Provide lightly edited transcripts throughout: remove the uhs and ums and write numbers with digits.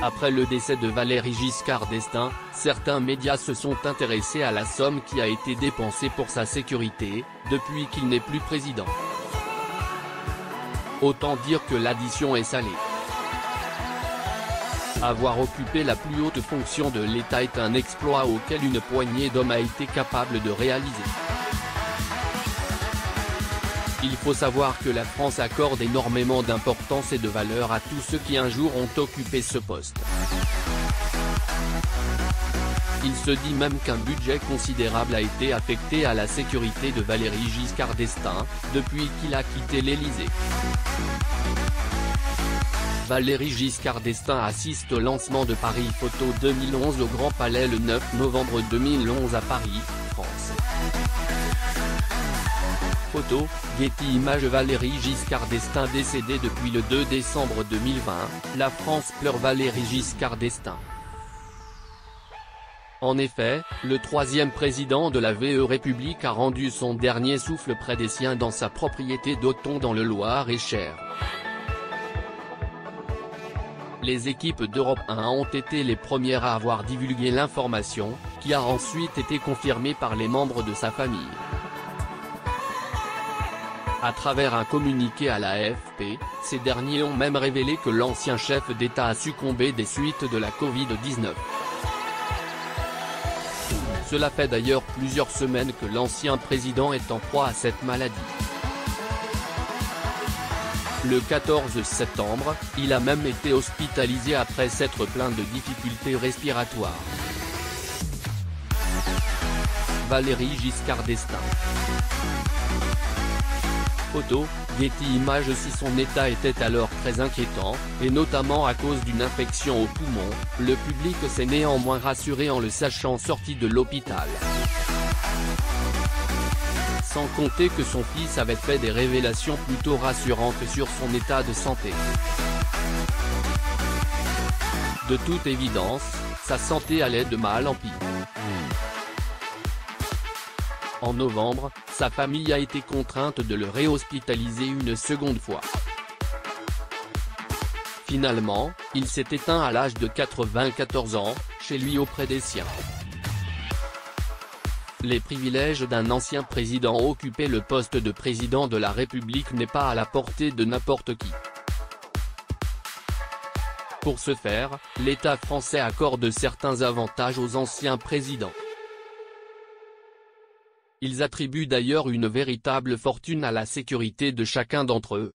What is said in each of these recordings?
Après le décès de Valéry Giscard d'Estaing, certains médias se sont intéressés à la somme qui a été dépensée pour sa sécurité, depuis qu'il n'est plus président. Autant dire que l'addition est salée. Avoir occupé la plus haute fonction de l'État est un exploit auquel une poignée d'hommes a été capable de réaliser. Il faut savoir que la France accorde énormément d'importance et de valeur à tous ceux qui un jour ont occupé ce poste. Il se dit même qu'un budget considérable a été affecté à la sécurité de Valéry Giscard d'Estaing, depuis qu'il a quitté l'Élysée. Valéry Giscard d'Estaing assiste au lancement de Paris Photo 2011 au Grand Palais le 9 novembre 2011 à Paris, France. Photo, Getty Images. Valéry Giscard d'Estaing décédé depuis le 2 décembre 2020, la France pleure Valéry Giscard d'Estaing. En effet, le troisième président de la VE République a rendu son dernier souffle près des siens dans sa propriété d'Auton dans le Loir-et-Cher. Les équipes d'Europe 1 ont été les premières à avoir divulgué l'information, qui a ensuite été confirmée par les membres de sa famille. À travers un communiqué à la AFP, ces derniers ont même révélé que l'ancien chef d'État a succombé des suites de la Covid-19. Cela fait d'ailleurs plusieurs semaines que l'ancien président est en proie à cette maladie. Le 14 septembre, il a même été hospitalisé après s'être plaint de difficultés respiratoires. Valéry Giscard d'Estaing. Photo, Getty Images. Si son état était alors très inquiétant, et notamment à cause d'une infection au poumon, le public s'est néanmoins rassuré en le sachant sorti de l'hôpital. Sans compter que son fils avait fait des révélations plutôt rassurantes sur son état de santé. De toute évidence, sa santé allait de mal en pis. En novembre, sa famille a été contrainte de le réhospitaliser une seconde fois. Finalement, il s'est éteint à l'âge de 94 ans, chez lui auprès des siens. Les privilèges d'un ancien président occuper le poste de président de la République n'est pas à la portée de n'importe qui. Pour ce faire, l'État français accorde certains avantages aux anciens présidents. Ils attribuent d'ailleurs une véritable fortune à la sécurité de chacun d'entre eux.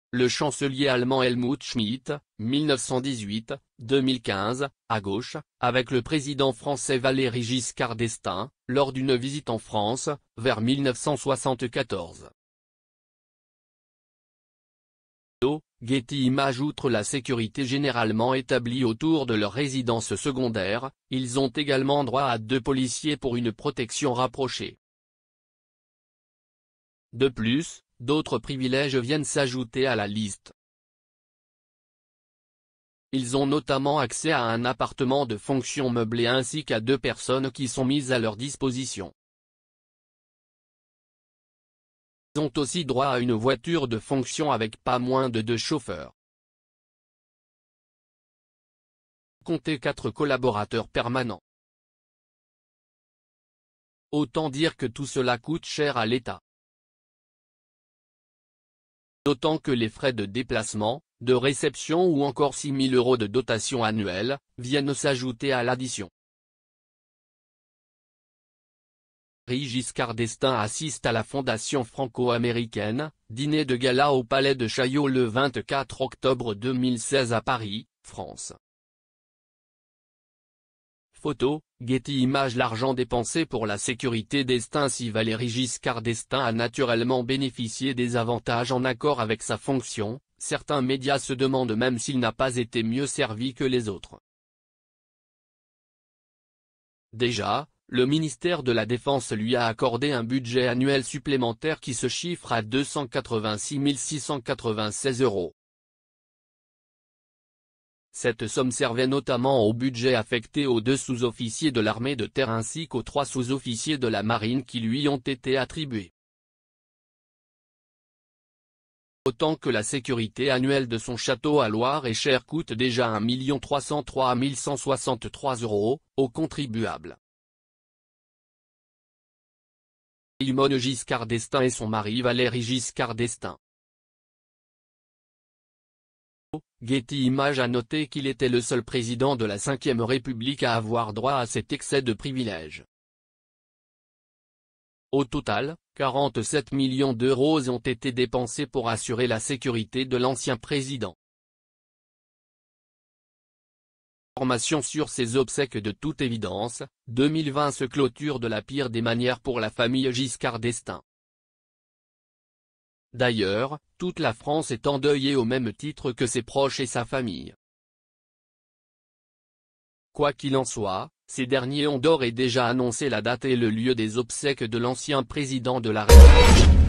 Le chancelier allemand Helmut Schmidt, 1918-2015, à gauche, avec le président français Valéry Giscard d'Estaing, lors d'une visite en France, vers 1974. Getty Images. Outre la sécurité généralement établie autour de leur résidence secondaire, ils ont également droit à 2 policiers pour une protection rapprochée. De plus, d'autres privilèges viennent s'ajouter à la liste. Ils ont notamment accès à un appartement de fonction meublé ainsi qu'à 2 personnes qui sont mises à leur disposition. Ils ont aussi droit à une voiture de fonction avec pas moins de 2 chauffeurs. Comptez 4 collaborateurs permanents. Autant dire que tout cela coûte cher à l'État. D'autant que les frais de déplacement, de réception ou encore 6 000 € de dotation annuelle, viennent s'ajouter à l'addition. Valéry Giscard d'Estaing assiste à la fondation franco-américaine, dîner de gala au Palais de Chaillot le 24 octobre 2016 à Paris, France. Photo, Getty Images. L'argent dépensé pour la sécurité d'Estaing. Si Valéry Giscard d'Estaing a naturellement bénéficié des avantages en accord avec sa fonction, certains médias se demandent même s'il n'a pas été mieux servi que les autres. Déjà, le ministère de la Défense lui a accordé un budget annuel supplémentaire qui se chiffre à 286 696 €. Cette somme servait notamment au budget affecté aux 2 sous-officiers de l'armée de terre ainsi qu'aux 3 sous-officiers de la marine qui lui ont été attribués. Autant que la sécurité annuelle de son château à Loir-et-Cher coûte déjà 1 303 163 € aux contribuables. Yvonne Giscard d'Estaing et son mari Valéry Giscard d'Estaing. Getty Images a noté qu'il était le seul président de la Ve République à avoir droit à cet excès de privilèges. Au total, 47 millions d'euros ont été dépensés pour assurer la sécurité de l'ancien président. Information sur ses obsèques. De toute évidence, 2020 se clôture de la pire des manières pour la famille Giscard d'Estaing. D'ailleurs, toute la France est endeuillée au même titre que ses proches et sa famille. Quoi qu'il en soit, ces derniers ont d'ores et déjà annoncé la date et le lieu des obsèques de l'ancien président de la République.